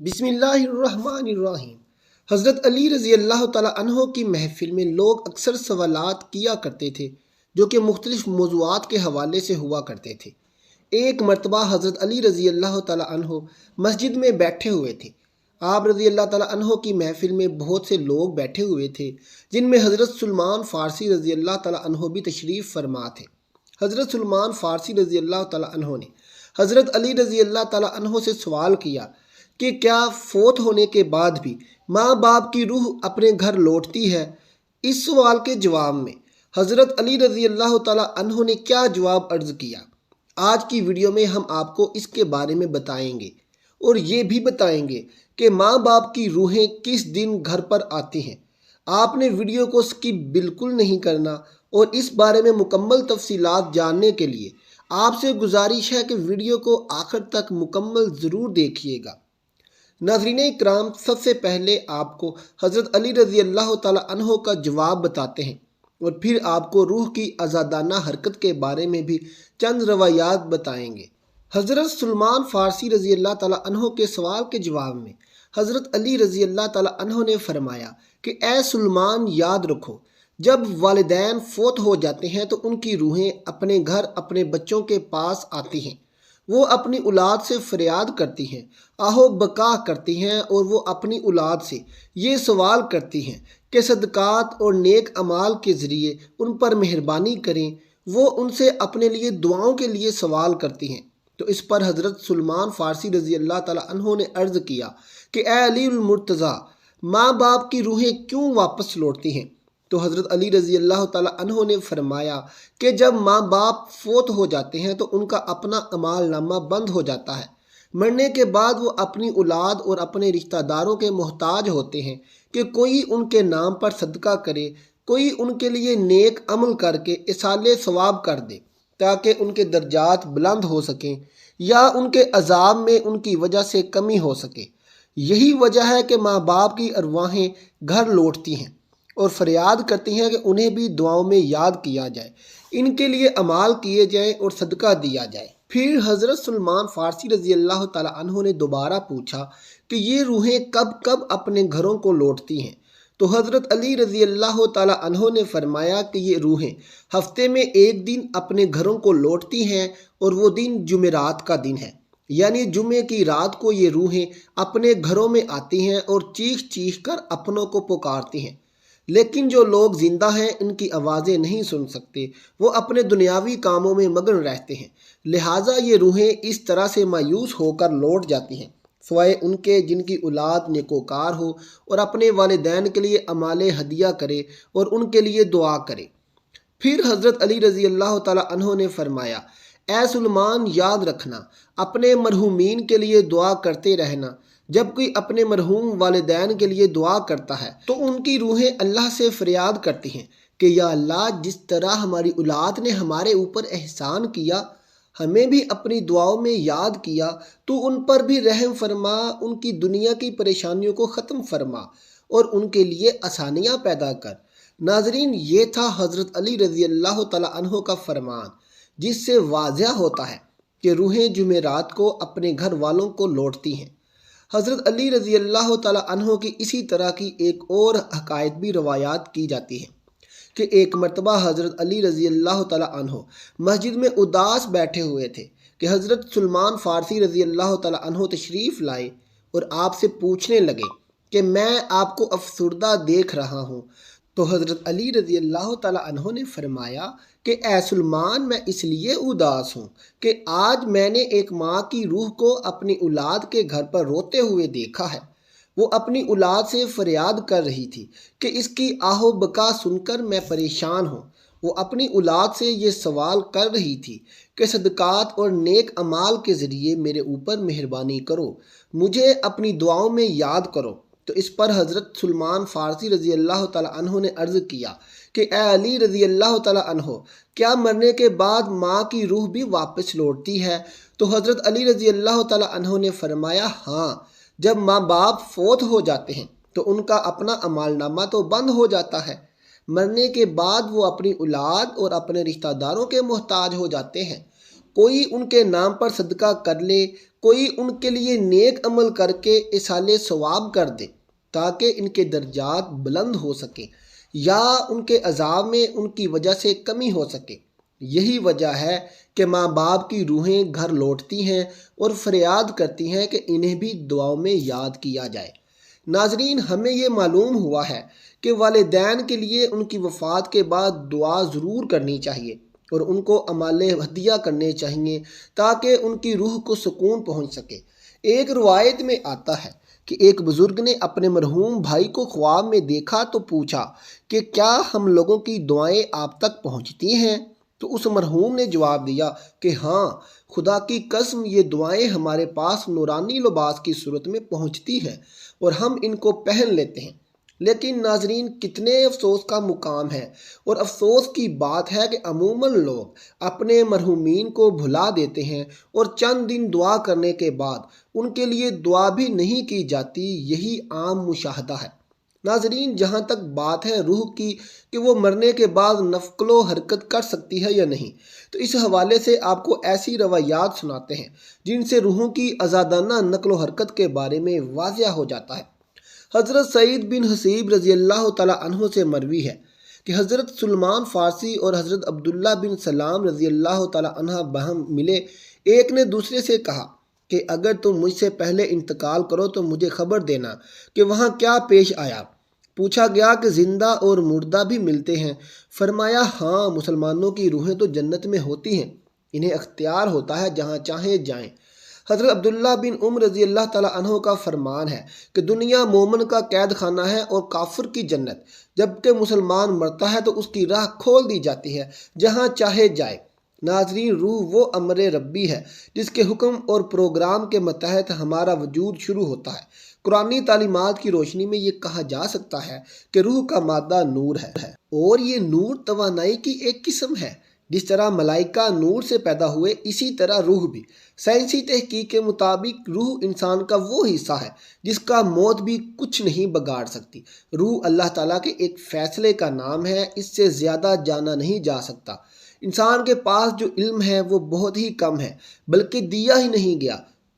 بسم اللہ الرحمن الرحیم۔ حضرت علی رضی اللہ تعالیٰ عنہ کی محفل میں لوگ اکثر سوالات کیا کرتے تھے جو کہ مختلف موضوعات کے حوالے سے ہوا کرتے تھے۔ ایک مرتبہ حضرت علی رضی اللہ تعالیٰ عنہ مسجد میں بیٹھے ہوئے تھے۔ آپ رضی اللہ تعالیٰ عنہ کی محفل میں بہت سے لوگ بیٹھے ہوئے تھے جن میں حضرت سلمان فارسی رضی اللہ تعالیٰ عنہ بھی تشریف فرما تھے۔ حضرت سلمان فارسی رضی اللہ تعالیٰ عنہ نے حضرت علی رضی اللہ تعالیٰ عنہ سے سوال کیا کہ کیا فوت ہونے کے بعد بھی ماں باپ کی روح اپنے گھر لوٹتی ہے؟ اس سوال کے جواب میں حضرت علی رضی اللہ تعالیٰ عنہ نے کیا جواب عرض کیا؟ آج کی ویڈیو میں ہم آپ کو اس کے بارے میں بتائیں گے اور یہ بھی بتائیں گے کہ ماں باپ کی روحیں کس دن گھر پر آتی ہیں۔ آپ نے ویڈیو کو سکپ بالکل نہیں کرنا اور اس بارے میں مکمل تفصیلات جاننے کے لیے آپ سے گزارش ہے کہ ویڈیو کو آخر تک مکمل ضرور دیکھیے گا۔ ناظرین اکرام، سب سے پہلے آپ کو حضرت علی رضی اللہ تعالیٰ عنہ کا جواب بتاتے ہیں اور پھر آپ کو روح کی آزادانہ حرکت کے بارے میں بھی چند روایات بتائیں گے۔ حضرت سلمان فارسی رضی اللہ تعالیٰ عنہ کے سوال کے جواب میں حضرت علی رضی اللہ تعالیٰ عنہ نے فرمایا کہ اے سلمان، یاد رکھو، جب والدین فوت ہو جاتے ہیں تو ان کی روحیں اپنے گھر اپنے بچوں کے پاس آتی ہیں۔ وہ اپنی اولاد سے فریاد کرتی ہیں، آہو بکا کرتی ہیں اور وہ اپنی اولاد سے یہ سوال کرتی ہیں کہ صدقات اور نیک اعمال کے ذریعے ان پر مہربانی کریں۔ وہ ان سے اپنے لیے دعاؤں کے لیے سوال کرتی ہیں۔ تو اس پر حضرت سلمان فارسی رضی اللہ تعالیٰ عنہ نے عرض کیا کہ اے علی المرتضیٰ، ماں باپ کی روحیں کیوں واپس لوٹتی ہیں؟ تو حضرت علی رضی اللہ تعالیٰ عنہ نے فرمایا کہ جب ماں باپ فوت ہو جاتے ہیں تو ان کا اپنا اعمال نامہ بند ہو جاتا ہے۔ مرنے کے بعد وہ اپنی اولاد اور اپنے رشتہ داروں کے محتاج ہوتے ہیں کہ کوئی ان کے نام پر صدقہ کرے، کوئی ان کے لیے نیک عمل کر کے ایصال ثواب کر دے تاکہ ان کے درجات بلند ہو سکیں یا ان کے عذاب میں ان کی وجہ سے کمی ہو سکے۔ یہی وجہ ہے کہ ماں باپ کی ارواحیں گھر لوٹتی ہیں اور فریاد کرتی ہیں کہ انہیں بھی دعاؤں میں یاد کیا جائے، ان کے لیے اعمال کیے جائیں اور صدقہ دیا جائے۔ پھر حضرت سلمان فارسی رضی اللہ تعالیٰ عنہ نے دوبارہ پوچھا کہ یہ روحیں کب کب اپنے گھروں کو لوٹتی ہیں؟ تو حضرت علی رضی اللہ تعالیٰ عنہ نے فرمایا کہ یہ روحیں ہفتے میں ایک دن اپنے گھروں کو لوٹتی ہیں اور وہ دن جمعرات کا دن ہے، یعنی جمعے کی رات کو یہ روحیں اپنے گھروں میں آتی ہیں اور چیخ چیخ کر اپنوں کو پکارتی ہیں۔ لیکن جو لوگ زندہ ہیں ان کی آوازیں نہیں سن سکتے، وہ اپنے دنیاوی کاموں میں مگن رہتے ہیں، لہٰذا یہ روحیں اس طرح سے مایوس ہو کر لوٹ جاتی ہیں، سوائے ان کے جن کی اولاد نیکوکار ہو اور اپنے والدین کے لیے اعمال ہدیہ کرے اور ان کے لیے دعا کرے۔ پھر حضرت علی رضی اللہ تعالیٰ عنہ نے فرمایا اے سلمان، یاد رکھنا، اپنے مرحومین کے لیے دعا کرتے رہنا۔ جب کوئی اپنے مرحوم والدین کے لیے دعا کرتا ہے تو ان کی روحیں اللہ سے فریاد کرتی ہیں کہ یا اللہ، جس طرح ہماری اولاد نے ہمارے اوپر احسان کیا، ہمیں بھی اپنی دعاؤں میں یاد کیا، تو ان پر بھی رحم فرما، ان کی دنیا کی پریشانیوں کو ختم فرما اور ان کے لیے آسانیاں پیدا کر۔ ناظرین، یہ تھا حضرت علی رضی اللہ تعالیٰ عنہ کا فرمان، جس سے واضح ہوتا ہے کہ روحیں جمعرات کو اپنے گھر والوں کو لوٹتی ہیں۔ حضرت علی رضی اللہ تعالیٰ عنہ کی اسی طرح کی ایک اور حکایت بھی روایات کی جاتی ہے کہ ایک مرتبہ حضرت علی رضی اللہ تعالیٰ عنہ مسجد میں اداس بیٹھے ہوئے تھے کہ حضرت سلمان فارسی رضی اللہ تعالیٰ عنہ تشریف لائے اور آپ سے پوچھنے لگے کہ میں آپ کو افسردہ دیکھ رہا ہوں۔ تو حضرت علی رضی اللہ تعالیٰ عنہ نے فرمایا کہ اے سلمان، میں اس لیے اداس ہوں کہ آج میں نے ایک ماں کی روح کو اپنی اولاد کے گھر پر روتے ہوئے دیکھا ہے۔ وہ اپنی اولاد سے فریاد کر رہی تھی کہ اس کی آہ و بکا سن کر میں پریشان ہوں۔ وہ اپنی اولاد سے یہ سوال کر رہی تھی کہ صدقات اور نیک اعمال کے ذریعے میرے اوپر مہربانی کرو، مجھے اپنی دعاؤں میں یاد کرو۔ تو اس پر حضرت سلمان فارسی رضی اللہ تعالیٰ عنہ نے عرض کیا کہ اے علی رضی اللہ تعالیٰ عنہ، کیا مرنے کے بعد ماں کی روح بھی واپس لوٹتی ہے؟ تو حضرت علی رضی اللہ تعالیٰ عنہ نے فرمایا ہاں، جب ماں باپ فوت ہو جاتے ہیں تو ان کا اپنا اعمال نامہ تو بند ہو جاتا ہے۔ مرنے کے بعد وہ اپنی اولاد اور اپنے رشتہ داروں کے محتاج ہو جاتے ہیں۔ کوئی ان کے نام پر صدقہ کر لے، کوئی ان کے لیے نیک عمل کر کے ایصال ثواب کر دے تاکہ ان کے درجات بلند ہو سکیں یا ان کے عذاب میں ان کی وجہ سے کمی ہو سکے۔ یہی وجہ ہے کہ ماں باپ کی روحیں گھر لوٹتی ہیں اور فریاد کرتی ہیں کہ انہیں بھی دعاؤں میں یاد کیا جائے۔ ناظرین، ہمیں یہ معلوم ہوا ہے کہ والدین کے لیے ان کی وفات کے بعد دعا ضرور کرنی چاہیے اور ان کو اعمال ہدیہ کرنے چاہیے تاکہ ان کی روح کو سکون پہنچ سکے۔ ایک روایت میں آتا ہے کہ ایک بزرگ نے اپنے مرحوم بھائی کو خواب میں دیکھا تو پوچھا کہ کیا ہم لوگوں کی دعائیں آپ تک پہنچتی ہیں؟ تو اس مرحوم نے جواب دیا کہ ہاں، خدا کی قسم یہ دعائیں ہمارے پاس نورانی لباس کی صورت میں پہنچتی ہیں اور ہم ان کو پہن لیتے ہیں۔ لیکن ناظرین، کتنے افسوس کا مقام ہے اور افسوس کی بات ہے کہ عموماً لوگ اپنے مرحومین کو بھلا دیتے ہیں اور چند دن دعا کرنے کے بعد ان کے لیے دعا بھی نہیں کی جاتی۔ یہی عام مشاہدہ ہے۔ ناظرین، جہاں تک بات ہے روح کی کہ وہ مرنے کے بعد نقل و حرکت کر سکتی ہے یا نہیں، تو اس حوالے سے آپ کو ایسی روایات سناتے ہیں جن سے روحوں کی آزادانہ نقل و حرکت کے بارے میں واضح ہو جاتا ہے۔ حضرت سعید بن حسیب رضی اللہ تعالیٰ عنہ سے مروی ہے کہ حضرت سلمان فارسی اور حضرت عبداللہ بن سلام رضی اللہ تعالیٰ عنہ باہم ملے۔ ایک نے دوسرے سے کہا کہ اگر تم مجھ سے پہلے انتقال کرو تو مجھے خبر دینا کہ وہاں کیا پیش آیا۔ پوچھا گیا کہ زندہ اور مردہ بھی ملتے ہیں؟ فرمایا ہاں، مسلمانوں کی روحیں تو جنت میں ہوتی ہیں، انہیں اختیار ہوتا ہے جہاں چاہیں جائیں۔ حضرت عبداللہ بن عمر رضی اللہ تعالیٰ عنہ کا فرمان ہے کہ دنیا مومن کا قید خانہ ہے اور کافر کی جنت، جبکہ مسلمان مرتا ہے تو اس کی راہ کھول دی جاتی ہے جہاں چاہے جائے۔ ناظرین، روح وہ امر ربی ہے جس کے حکم اور پروگرام کے متحد ہمارا وجود شروع ہوتا ہے۔ قرآنی تعلیمات کی روشنی میں یہ کہا جا سکتا ہے کہ روح کا مادہ نور ہے اور یہ نور توانائی کی ایک قسم ہے۔ جس طرح ملائکہ نور سے پیدا ہوئے، اسی طرح روح بھی۔ سائنسی تحقیق کے مطابق روح انسان کا وہ حصہ ہے جس کا موت بھی کچھ نہیں بگاڑ سکتی۔ روح اللہ تعالیٰ کے ایک فیصلے کا نام ہے، اس سے زیادہ جانا نہیں جا سکتا۔ انسان کے پاس جو علم ہے وہ بہت ہی کم ہے، بلکہ دیا ہی نہیں گیا۔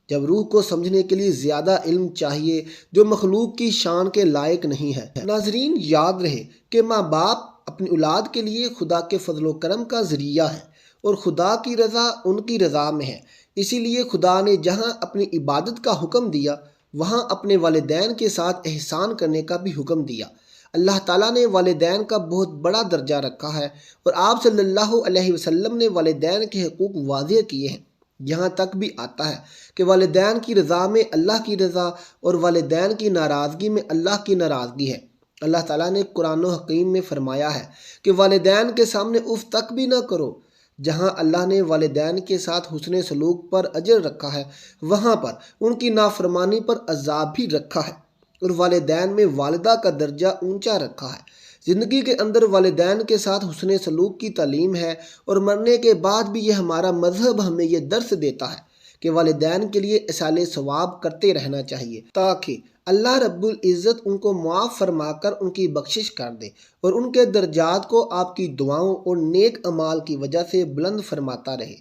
جب روح کو سمجھنے کے لیے زیادہ علم چاہیے جو مخلوق کی شان کے لائق نہیں ہے۔ ناظرین، یاد رہے کہ ماں باپ اپنی اولاد کے لیے خدا کے فضل و کرم کا ذریعہ ہے اور خدا کی رضا ان کی رضا میں ہے۔ اسی لیے خدا نے جہاں اپنی عبادت کا حکم دیا وہاں اپنے والدین کے ساتھ احسان کرنے کا بھی حکم دیا۔ اللہ تعالیٰ نے والدین کا بہت بڑا درجہ رکھا ہے اور آپ صلی اللہ علیہ وسلم نے والدین کے حقوق واضح کیے ہیں۔ یہاں تک بھی آتا ہے کہ والدین کی رضا میں اللہ کی رضا اور والدین کی ناراضگی میں اللہ کی ناراضگی ہے۔ اللہ تعالیٰ نے قرآن و حکیم میں فرمایا ہے کہ والدین کے سامنے اف تک بھی نہ کرو۔ جہاں اللہ نے والدین کے ساتھ حسن سلوک پر اجر رکھا ہے، وہاں پر ان کی نافرمانی پر عذاب بھی رکھا ہے، اور والدین میں والدہ کا درجہ اونچا رکھا ہے۔ زندگی کے اندر والدین کے ساتھ حسن سلوک کی تعلیم ہے، اور مرنے کے بعد بھی یہ ہمارا مذہب ہمیں یہ درس دیتا ہے کہ والدین کے لیے ایصال ثواب کرتے رہنا چاہیے تاکہ اللہ رب العزت ان کو معاف فرما کر ان کی بخشش کر دے اور ان کے درجات کو آپ کی دعاؤں اور نیک اعمال کی وجہ سے بلند فرماتا رہے۔